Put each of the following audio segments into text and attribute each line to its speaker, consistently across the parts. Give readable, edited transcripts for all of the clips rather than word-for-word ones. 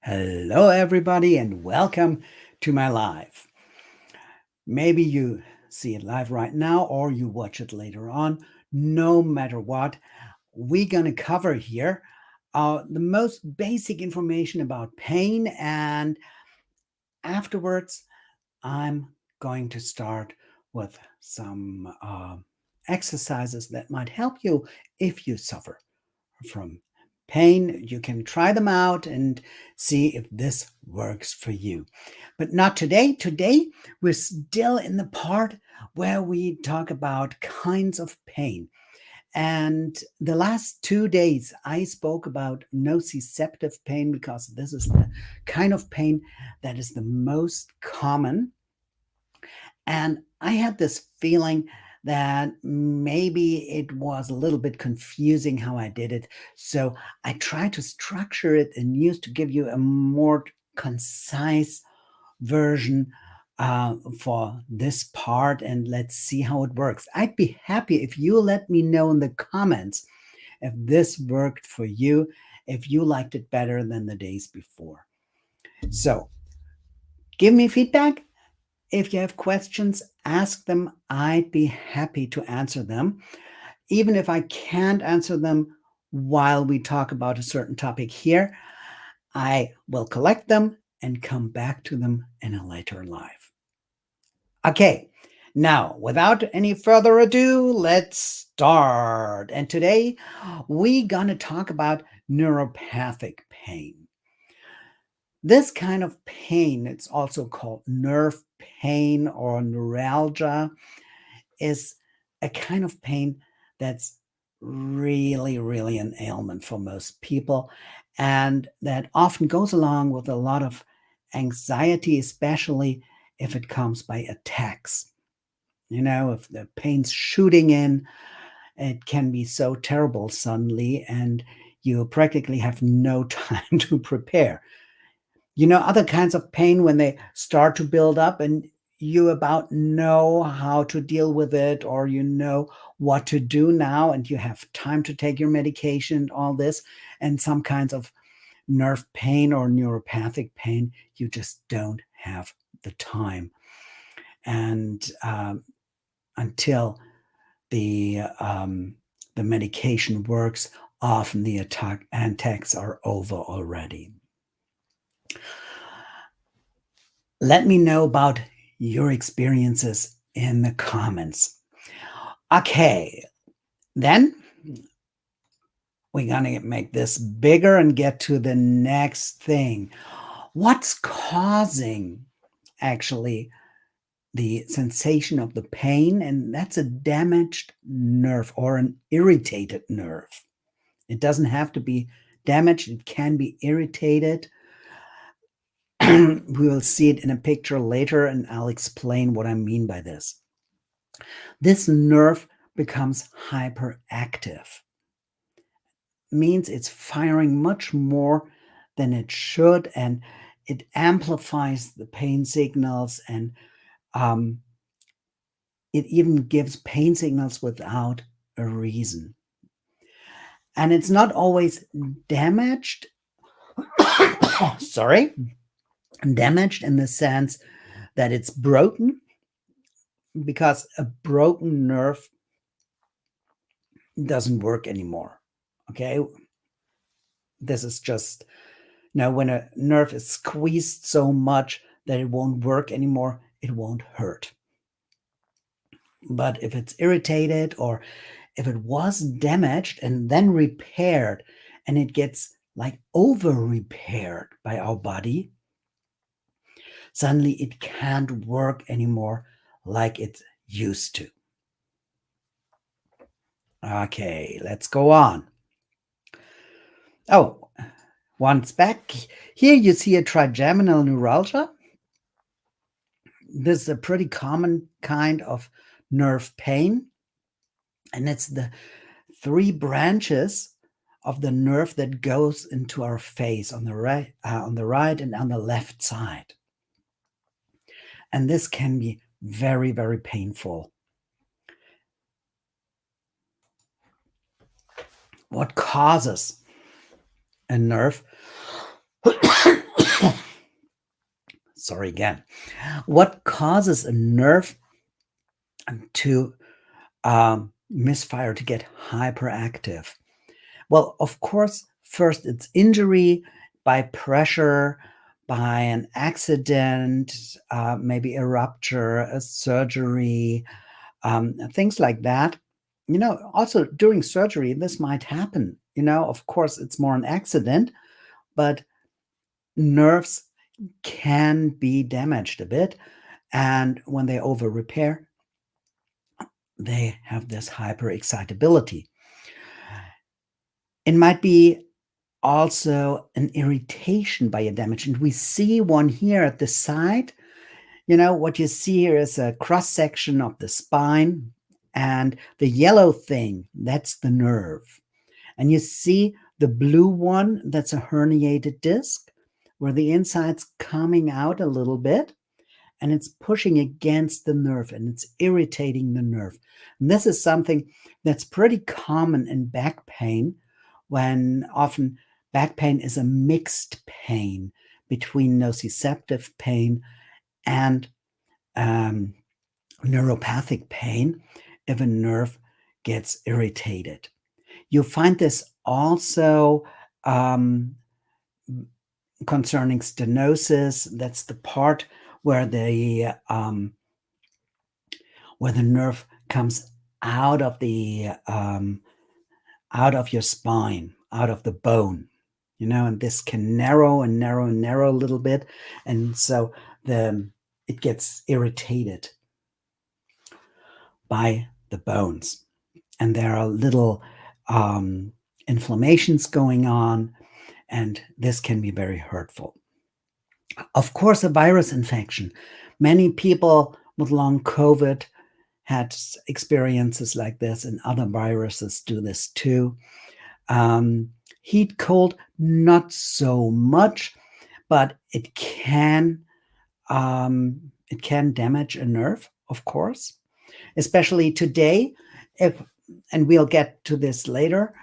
Speaker 1: Hello, everybody, and welcome to my live. Maybe you see it live right now or you watch it later on. No matter what, we're going to cover here the most basic information about pain, and afterwards, I'm going to start with some exercises that might help you if you suffer from pain. You can try them out and see if this works for you. But not today. Today, we're still in the part where we talk about kinds of pain. And the last 2 days, I spoke about nociceptive pain because this is the kind of pain that is the most common. And I had this feeling that maybe it was a little bit confusing how I did it. So I tried to structure it and use to give you a more concise version for this part. And let's see how it works. I'd be happy if you let me know in the comments if this worked for you, if you liked it better than the days before. So give me feedback. If you have questions, ask them. I'd be happy to answer them. Even if I can't answer them while we talk about a certain topic here, I will collect them and come back to them in a later live. Okay, now without any further ado, let's start. And today we're going to talk about neuropathic pain. This kind of pain, it's also called nerve pain or neuralgia, is a kind of pain that's really an ailment for most people, and that often goes along with a lot of anxiety, especially if it comes by attacks. If the pain's shooting in, it can be so terrible suddenly, and you practically have no time to prepare. Other kinds of pain when they start to build up and you about know how to deal with it, or you know what to do now and you have time to take your medication and all this. And some kinds of nerve pain or neuropathic pain, you just don't have the time. And until the medication works, often the attacks are over already. Let me know about your experiences in the comments. Okay, then we're going to make this bigger and get to the next thing. What's causing actually the sensation of the pain? And that's a damaged nerve or an irritated nerve. It doesn't have to be damaged, it can be irritated. We will see it in a picture later, and I'll explain what I mean by this. This nerve becomes hyperactive. Means it's firing much more than it should, and it amplifies the pain signals, and it even gives pain signals without a reason. And it's not always damaged. Sorry. Damaged in the sense that it's broken, because a broken nerve doesn't work anymore. Okay. This is just when a nerve is squeezed so much that it won't work anymore, it won't hurt. But if it's irritated, or if it was damaged and then repaired, and it gets like over repaired by our body, suddenly it can't work anymore like it used to. Okay, let's go on. Oh, once back, here you see a trigeminal neuralgia. This is a pretty common kind of nerve pain, and it's the 3 branches of the nerve that goes into our face on the right and on the left side. And this can be very painful. What causes a nerve sorry again. What causes a nerve to misfire, to get hyperactive? Well, of course, first it's injury by pressure, by an accident, maybe a rupture, a surgery, things like that. Also during surgery, this might happen. Of course, it's more an accident, but nerves can be damaged a bit. And when they over repair, they have this hyperexcitability. It might be also an irritation by a damage. And we see one here at the side. What you see here is a cross section of the spine, and the yellow thing, that's the nerve. And you see the blue one, that's a herniated disc where the inside's coming out a little bit and it's pushing against the nerve and it's irritating the nerve. And this is something that's pretty common in back pain, when often back pain is a mixed pain between nociceptive pain and neuropathic pain if a nerve gets irritated. You find this also concerning stenosis. That's the part where the nerve comes out of the out of your spine, out of the bone, and this can narrow and narrow and narrow a little bit, and so it gets irritated by the bones, and there are little inflammations going on, and this can be very hurtful. Of course, a virus infection. Many people with long COVID had experiences like this, and other viruses do this too. Heat, cold, not so much, but it can damage a nerve, of course, especially today. And we'll get to this later.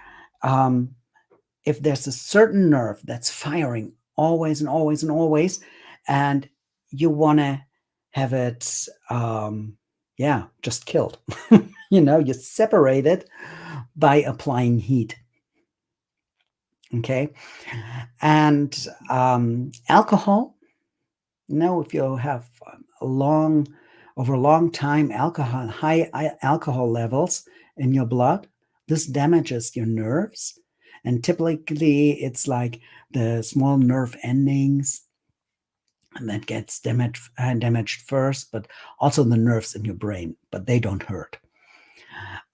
Speaker 1: If there's a certain nerve that's firing always and always and always, and you want to have it, just killed, you separate it by applying heat. Okay. And alcohol, if you have over a long time high alcohol levels in your blood, this damages your nerves. And typically it's like the small nerve endings and that gets damaged first, but also the nerves in your brain, but they don't hurt.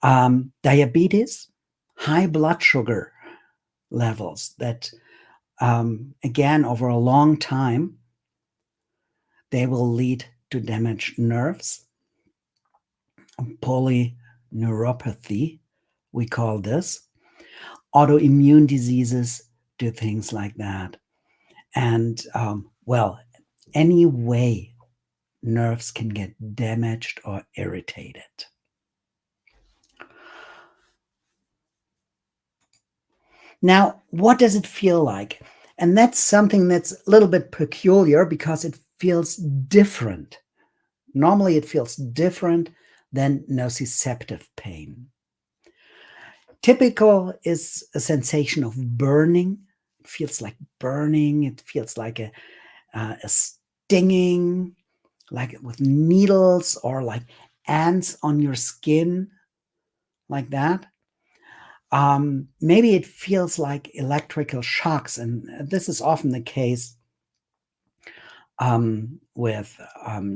Speaker 1: Diabetes, high blood sugar levels that, again, over a long time, they will lead to damaged nerves. Polyneuropathy, we call this. Autoimmune diseases do things like that. And, any way nerves can get damaged or irritated. Now, what does it feel like? And that's something that's a little bit peculiar because it feels different. Normally, it feels different than nociceptive pain. Typical is a sensation of burning. It feels like burning. It feels like a stinging, like with needles or like ants on your skin, like that. Maybe it feels like electrical shocks, and this is often the case with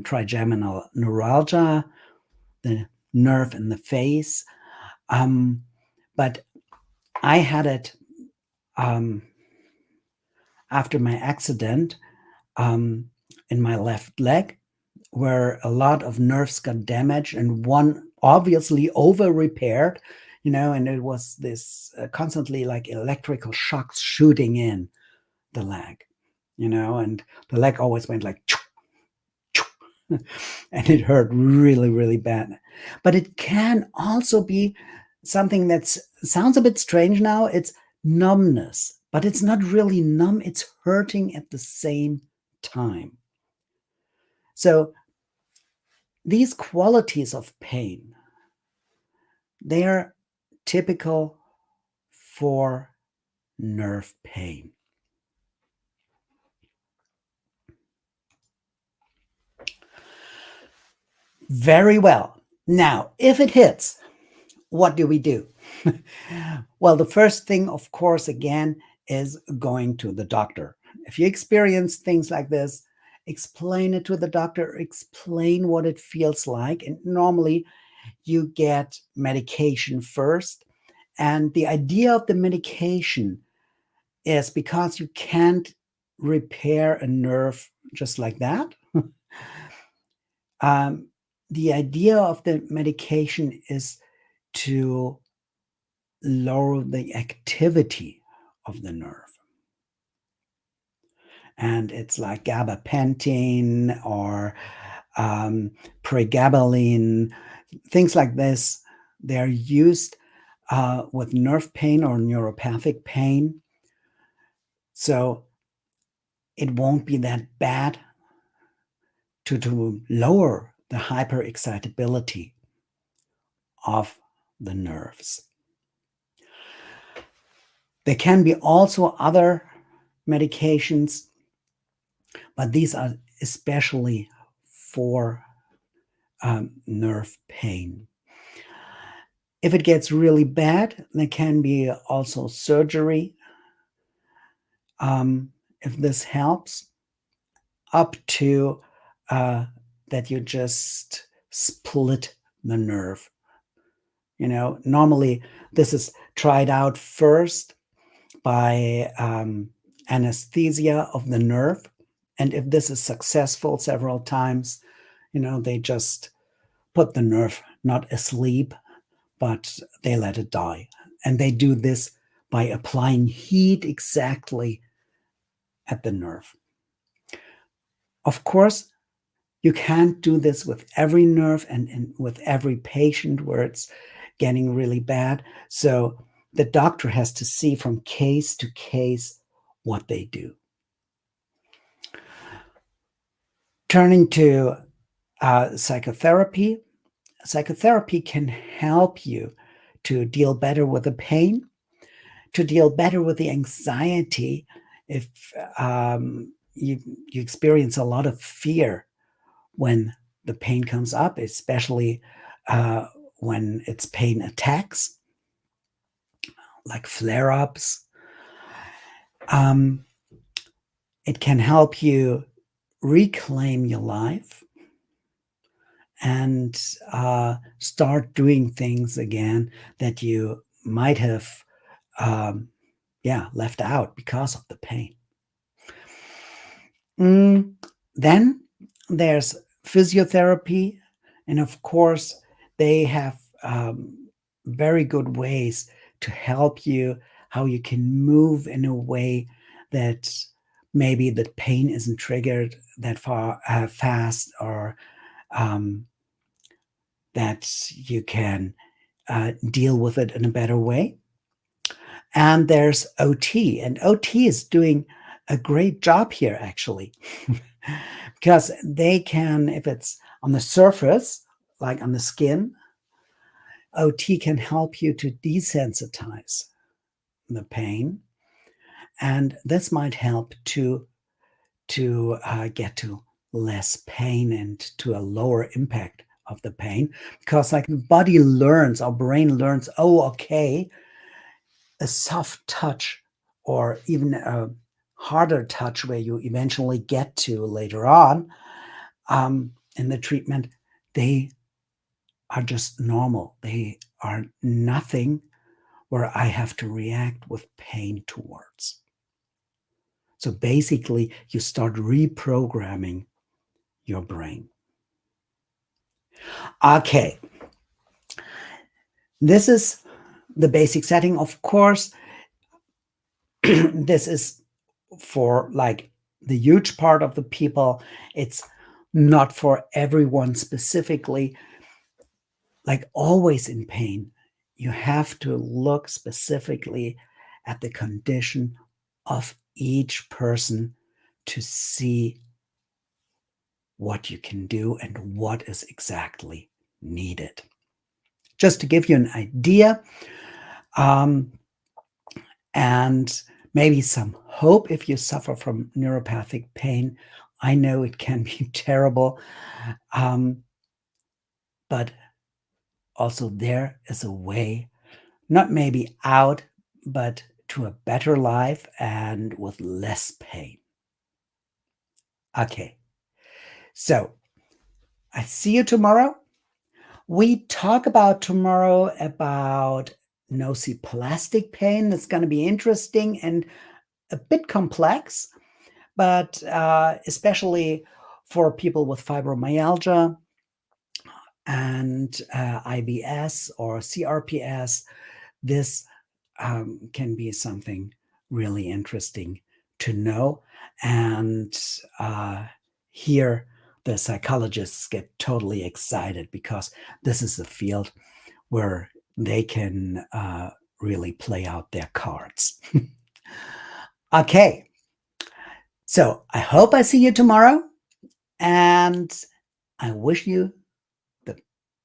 Speaker 1: trigeminal neuralgia, the nerve in the face. But I had it after my accident in my left leg, where a lot of nerves got damaged and one obviously over repaired, and it was this constantly like electrical shocks shooting in the leg, and the leg always went like, choo, choo, and it hurt really, really bad. But it can also be something that sounds a bit strange now. It's numbness, but it's not really numb. It's hurting at the same time. So these qualities of pain, they are typical for nerve pain. Very well. Now, if it hits, what do we do? Well, the first thing, of course, again, is going to the doctor. If you experience things like this, explain it to the doctor, explain what it feels like. And normally you get medication first. And the idea of the medication is because you can't repair a nerve just like that. um, the idea of the medication is to lower the activity of the nerve. And it's like gabapentin or pregabalin, things like this. They're used with nerve pain or neuropathic pain. So it won't be that bad to lower the hyperexcitability of the nerves. There can be also other medications, but these are especially for nerve pain. If it gets really bad, there can be also surgery. If this helps, up to that you just split the nerve. Normally this is tried out first by anesthesia of the nerve. And if this is successful several times, they just put the nerve not asleep, but they let it die. And they do this by applying heat exactly at the nerve. Of course, you can't do this with every nerve and with every patient where it's getting really bad. So the doctor has to see from case to case what they do. Turning to psychotherapy. Psychotherapy can help you to deal better with the pain, to deal better with the anxiety. If you experience a lot of fear when the pain comes up, especially when it's pain attacks, like flare-ups. It can help you reclaim your life and start doing things again that you might have left out because of the pain. Then there's physiotherapy, and of course they have very good ways to help you, how you can move in a way that maybe the pain isn't triggered that fast, or that you can deal with it in a better way. And there's OT, and OT is doing a great job here, actually, because they can, if it's on the surface, like on the skin, OT can help you to desensitize the pain. And this might help to get to less pain and to a lower impact of the pain, because like the body learns, our brain learns, oh, okay, a soft touch or even a harder touch where you eventually get to later on in the treatment, they are just normal. They are nothing where I have to react with pain towards. So basically, you start reprogramming your brain. Okay. This is the basic setting. Of course, this is for like the huge part of the people. It's not for everyone specifically. Like always in pain, you have to look specifically at the condition of each person to see what you can do and what is exactly needed. Just to give you an idea, um, and maybe some hope if you suffer from neuropathic pain. I know it can be terrible, um, but also there is a way, not maybe out, but to a better life and with less pain. Okay, so I see you tomorrow. We talk about tomorrow about nociplastic pain. It's going to be interesting and a bit complex, but especially for people with fibromyalgia and IBS or CRPS, this can be something really interesting to know. And here, the psychologists get totally excited because this is a field where they can really play out their cards. Okay, so I hope I see you tomorrow, and I wish you the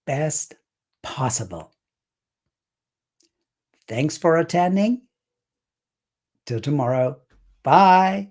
Speaker 1: best possible. Thanks for attending. Till tomorrow. Bye.